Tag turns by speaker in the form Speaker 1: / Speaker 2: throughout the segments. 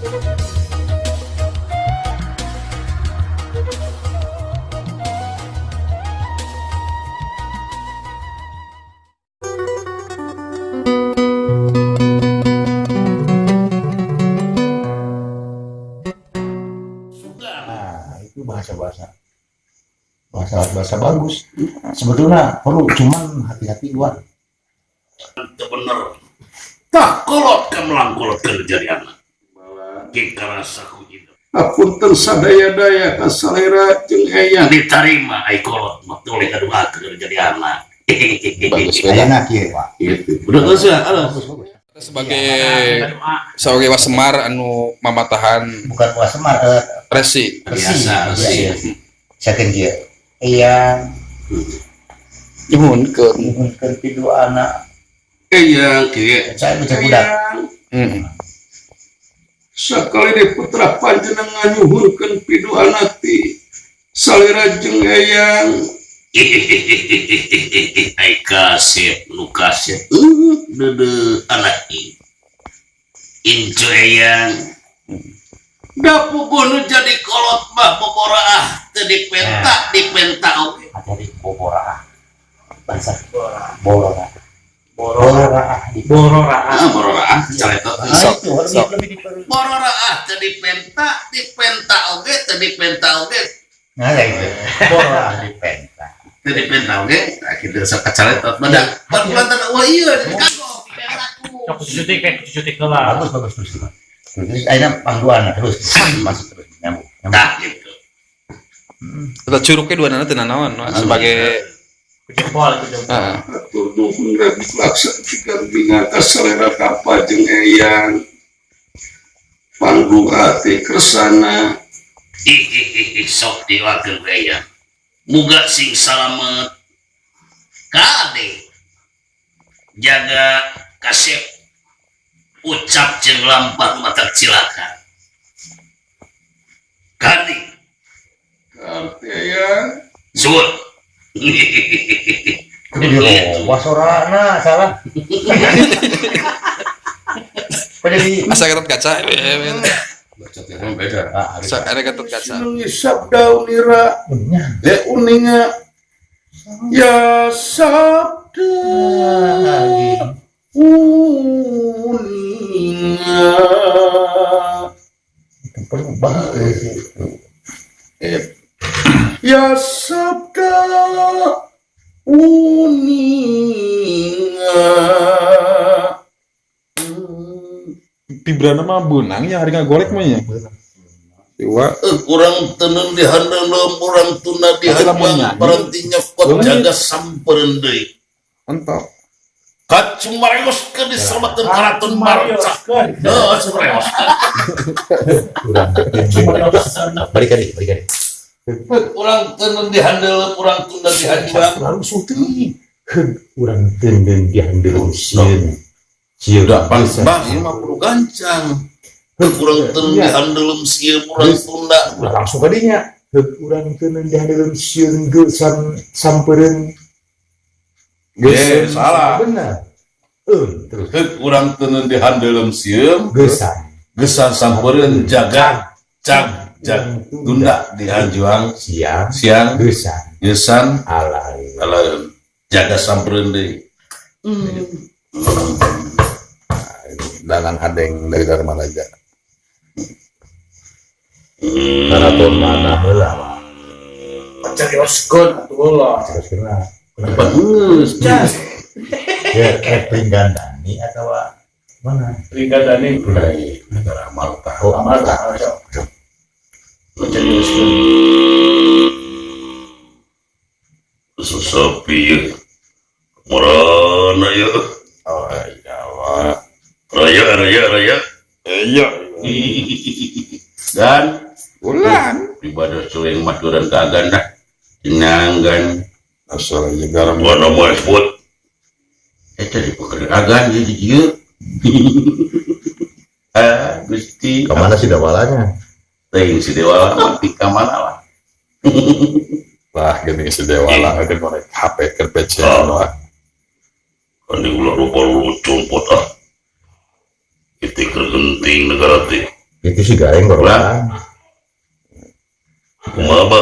Speaker 1: Itu bahasa bagus. Sebetulnya perlu, cuman hati-hati gua.
Speaker 2: Itu bener. Tak kolot kemelangkolot kerja anak. Kika rasa kujido. Apunten sadaya-daya kasalera jeung eyang diterima ai kolot betul kadua kerja anak.
Speaker 1: Bagus enak ya, Pak.
Speaker 2: Itu. Udah selesai.
Speaker 3: sebagai wasemar anu mamatahan
Speaker 1: Bukan wasemar,
Speaker 3: resi
Speaker 2: Biasa sih.
Speaker 1: sakeun kieu. Iya,
Speaker 3: nyuhunkeun
Speaker 1: nyuhunkeun pidu anak.
Speaker 2: Eyang kieu.
Speaker 1: Saya bisa budak.
Speaker 2: Sakali di putra panjenengan nyuhunkeun pidu anak ti salira jeung eyang. Ai kasep nu kasep dede anak incu eyang dapu gunu jadi kolot mah boboraah teu dipenta oge
Speaker 1: Jadi bobora. Bahasa
Speaker 4: Borora.
Speaker 2: bororaah caretot
Speaker 1: itu lebih diperlukan.
Speaker 2: bororaah teu dipenta oge teu dipenta oge
Speaker 1: Nah, itu. Bora dipenta.
Speaker 2: teu dipenta oge kitu sok caretot badak pantan ieu kagok
Speaker 4: Cuci lah.
Speaker 1: Bagus terus. Terus akhirnya pangduan terus masuk terus nyambung.
Speaker 2: tak gitu
Speaker 3: kita curugnya dua nana tenan naon sebagai
Speaker 4: Jempol.
Speaker 2: nuhun rabi laksan jika bingaka selera kapa jeung eyang panggung hati kersana sok diwakil eyang muga sing salamet kade jaga kasep ucap jeung lampah mata cilaka kade eyang suwun
Speaker 1: Wasorana salah. Jadi
Speaker 3: asa ketot kaca
Speaker 2: baca yang beda
Speaker 3: asa ada ketot kaca
Speaker 2: sabda unira de uninga ya sabda uninga
Speaker 1: perlu banget.
Speaker 2: ya sabda uninga
Speaker 3: pibrana mah bunang ya hari ngagolek mah ya Dewa
Speaker 2: kurang tenun dihandelem urang tuna dihanjang parantinya kot jaga sampereun deui
Speaker 3: mantap
Speaker 2: kacumareoskeun diselametkeun karaton marca heuh cumareoskeun
Speaker 1: Balikan.
Speaker 2: urang tenun dihandelem urang tuna dihanjang
Speaker 1: Lalu sulti. Urang tenden dihandelem sieun.
Speaker 2: udah bang ini mah kudu gancang urang tenun dihandelem sieun urang tuna
Speaker 1: Udah langsung kadinya. Urang tenden dihandelem sieun geusan sampereun.
Speaker 2: salah
Speaker 1: Benar. Terus
Speaker 2: urang tenun dihandelem sieun
Speaker 1: geusan
Speaker 2: sampereun jaga tunda dihanjuang siang geusan alareun jaga sampereun deui
Speaker 3: danan hadeng dari Dharma Raja
Speaker 1: karaton mana heula.
Speaker 4: Carioskeun atuh lah.
Speaker 2: bagus
Speaker 1: Ya, Pringgandani atau mana?
Speaker 4: Pringgandani.
Speaker 2: dari negara Malta
Speaker 1: Oh, Amalta.
Speaker 2: sesepi ya marana ya
Speaker 3: oh iya wah
Speaker 2: raya
Speaker 3: iya
Speaker 2: dan
Speaker 3: ulan
Speaker 2: ibadah suling maturan kagan dah jenanggan
Speaker 3: asal aja garam
Speaker 2: warna mau ekspor di pekerjaan jadi dia Gusti
Speaker 1: Kemana sih dawalanya?
Speaker 2: teuing si dewa mati ka mana lah
Speaker 3: lah gini sedewala ada korek HP ke PC lah
Speaker 2: kan di ulah rupa lu cumput itu genting negara teh
Speaker 1: Itu si gareng beruang.
Speaker 2: Mama.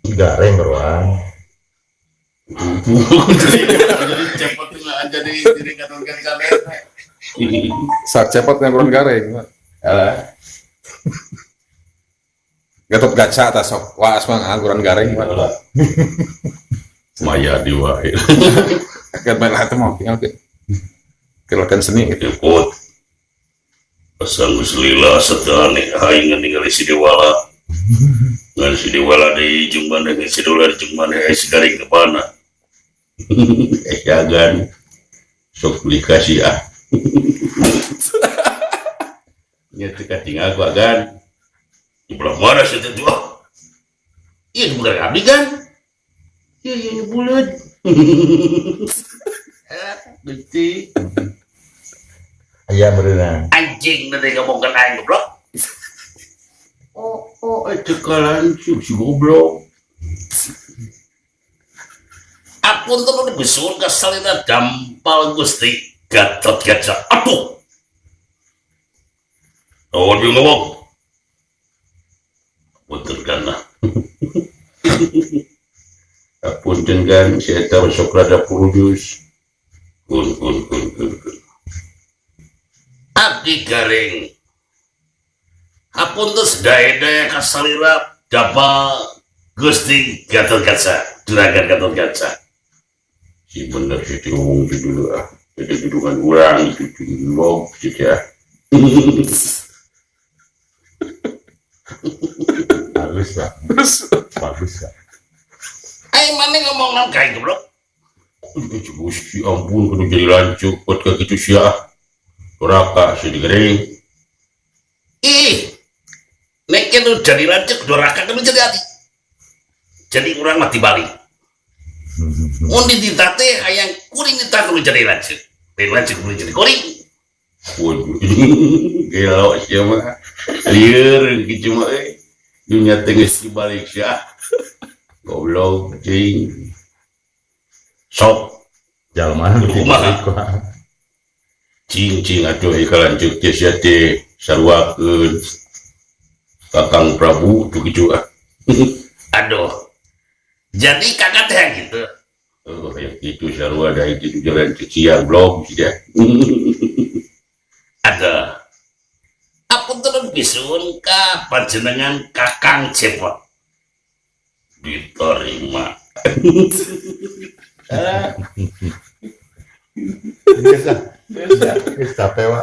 Speaker 1: Si gareng beruang.
Speaker 2: Jadi cepet jadi diri kan.
Speaker 3: Sak cepot yang kurang garing. Alah. Gatot gaca atas sok waas mah angguran garing mah.
Speaker 2: Maya diwae.
Speaker 3: Akan main hati mau tinggal ke kelakan seni gitu.
Speaker 2: Ikut. Asal muslila setane aing ningali si Dewala. Ngan si Dewala di jumban dengan si Dolar jumban si garing ke mana. Jangan sok beli kasih ah. Nyata kating aku agan. Ibrah mana sih itu? Iya bulan abdi kan? Iya ini bulan. Beti.
Speaker 1: Ayam berenang.
Speaker 2: Anjing nanti ngomongkan aing goblok. Oh itu kalian si goblok. Apun tuh udah besar kesalina dampal Gusti Gatot Kaca. Aduh. Oh dia ngomong. Punten kana. Punten kan saya tahu sok rada purujus. Kun. Abdi garing. Hapunten sedaya kasalira dapal Gusti Gatot Kaca, Juragan Gatot Kaca. Si bener sih ngomong dulu ah. Jadi dudungan orang itu ngomong gitu ya.
Speaker 1: Bagus Pak. Bagus Pak.
Speaker 2: Ayo mana ngomong nang kayak goblok. Gusti ampun kudu jadi lancuk buat kayak gitu sih ah. Doraka si digering. Ih. Nek itu jadi lancuk doraka kan jadi hati. Jadi orang mati balik. Mun ditate hayang kuring ditate jadi lancuk. Lancuk kuring jadi kuring. Waduh. Gelo siapa? Liar gitu mah dunia tengah si balik sih ah. Goblok cing. Sok
Speaker 1: Jalma
Speaker 2: rumah. Cing atuh ikalan cuk teh sia teh sarwakeun Kakang Prabu tuh gitu ah. Aduh. Jadi kakak teh gitu. Oh yang itu sarua ada itu jalan siang blog sih dia. Ada. Apa tuh bisun ka panjenengan Kakang Cepot diterima.
Speaker 1: Biasa pewa.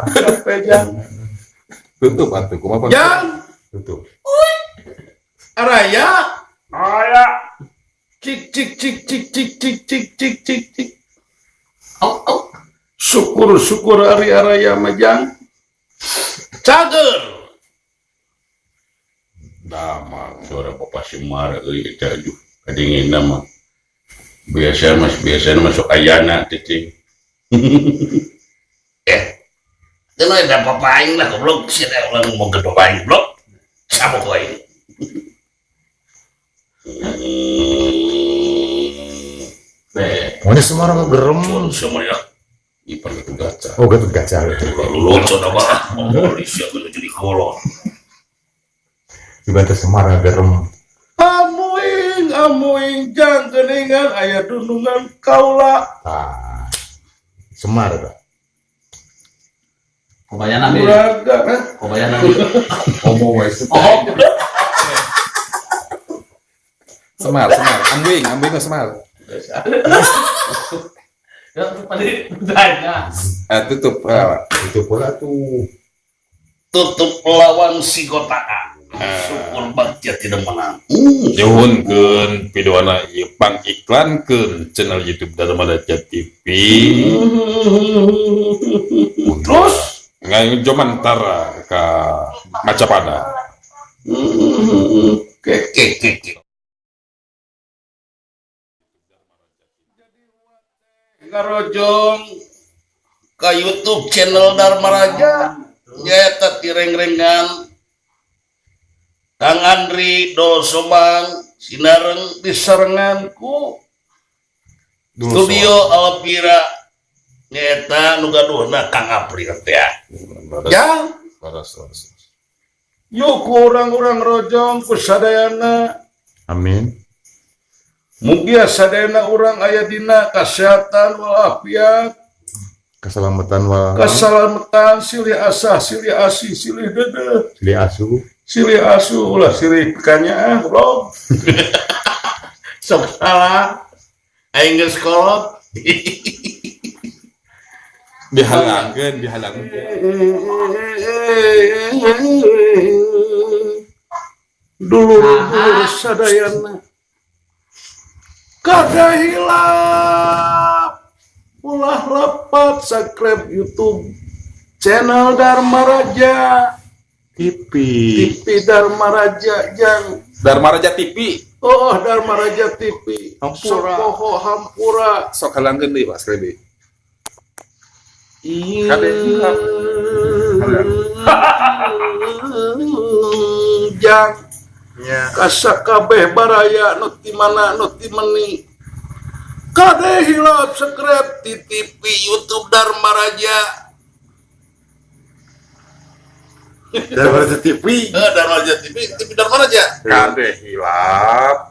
Speaker 3: Tutup atuh kumaha
Speaker 2: Yang
Speaker 1: Tutup.
Speaker 2: Araya. Cik. Syukur hari araya majang. Cager. Damang suara Bapak Semar euy eta aduh kadingin nama. Biasa masuk ayana teh. Itu ada papaing lah goblok sih ada orang ngomong ke papaing goblok. Sama kau ini.
Speaker 1: Mana semua orang gerem.
Speaker 2: Semuanya ipar itu gaca.
Speaker 1: Oh Gatot Kaca.
Speaker 2: Lalu loncat apa? Oh siap menuju di kolon.
Speaker 1: Dibantu Semar gerem.
Speaker 2: Amuing jang geningan ayah dunungan kaula.
Speaker 1: Ah. Semar Pak.
Speaker 4: Kebayang nabi. Kebayang nabi.
Speaker 1: Ngomong wae.
Speaker 3: Semar, ambing ke Semar.
Speaker 4: Ya tadi tanya.
Speaker 3: Tutup.
Speaker 1: Itu pula tuh.
Speaker 2: Tutup lawan si kotaan. Syukur bagja tidak menang.
Speaker 3: Nyuhunkeun videona ieu pangiklankeun channel YouTube Dharma Dahsyat TV.
Speaker 2: Terus
Speaker 3: Ngai joman tara ka Macapada.
Speaker 2: Ke. Ngarojong ke YouTube channel Dharma Raja nyata tireng-rengan Kang Andri Dol Somang sinareng diserenganku studio Alpira nyata nu gaduhna Kang April teh ya. Yuk orang-orang rojong ku sadayana.
Speaker 3: Amin.
Speaker 2: Mugia sadayana urang aya dina kesehatan walafiat,
Speaker 3: Keselamatan wa
Speaker 2: keselamatan, silih asah, silih asih, silih dede,
Speaker 3: silih asuh.
Speaker 2: silih asuh, ulah silih kanya bro. Sok salah. Aing geus kolot.
Speaker 3: Dihalangkeun.
Speaker 2: Dulur sadayana kada hilap ulah rapat subscribe YouTube channel Dharma Raja
Speaker 3: TV.
Speaker 2: TV Dharma Raja jang
Speaker 3: Dharma Raja TV.
Speaker 2: oh Dharma Raja TV
Speaker 3: Hampura.
Speaker 2: Sokoho Hampura
Speaker 3: Sok halangkeun deui Mas Kredi.
Speaker 2: Kade jang
Speaker 3: Nya.
Speaker 2: kasakabeh baraya nu ti mana nu ti meni kade hilap subscribe di TV YouTube Dharma Raja.
Speaker 3: Dharma Raja TV.
Speaker 2: Dharma Raja TV, TV Dharma Raja.
Speaker 3: Kade hilap